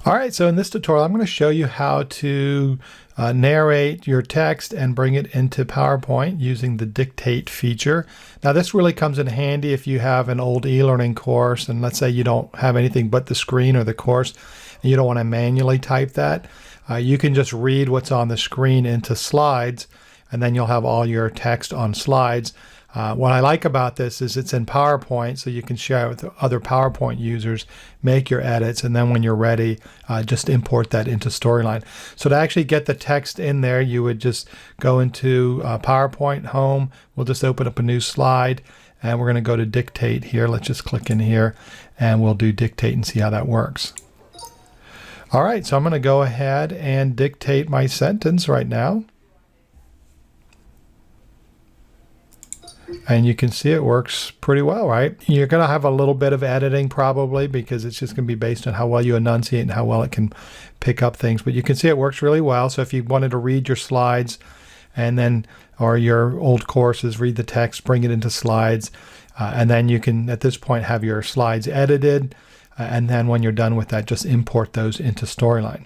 All right, so in this tutorial, I'm going to show you how to narrate your text and bring it into PowerPoint using the dictate feature. Now, this really comes in handy if you have an old e-learning course, and let's say you don't have anything but the screen or the course, and you don't want to manually type that. You can just read what's on the screen into slides, and then you'll have all your text on slides. What I like about this is it's in PowerPoint, so you can share it with other PowerPoint users, make your edits, and then when you're ready, just import that into Storyline. So to actually get the text in there, you would just go into PowerPoint Home. We'll just open up a new slide, and we're going to go to Dictate here. Let's just click in here, and we'll do Dictate and see how that works. All right, so I'm going to go ahead and dictate my sentence right now. And you can see it works pretty well, right? You're going to have a little bit of editing probably because it's just going to be based on how well you enunciate and how well it can pick up things. But you can see it works really well. So if you wanted to read your slides and then, or your old courses, read the text, bring it into slides, and then you can, at this point, have your slides edited. And then when you're done with that, just import those into Storyline.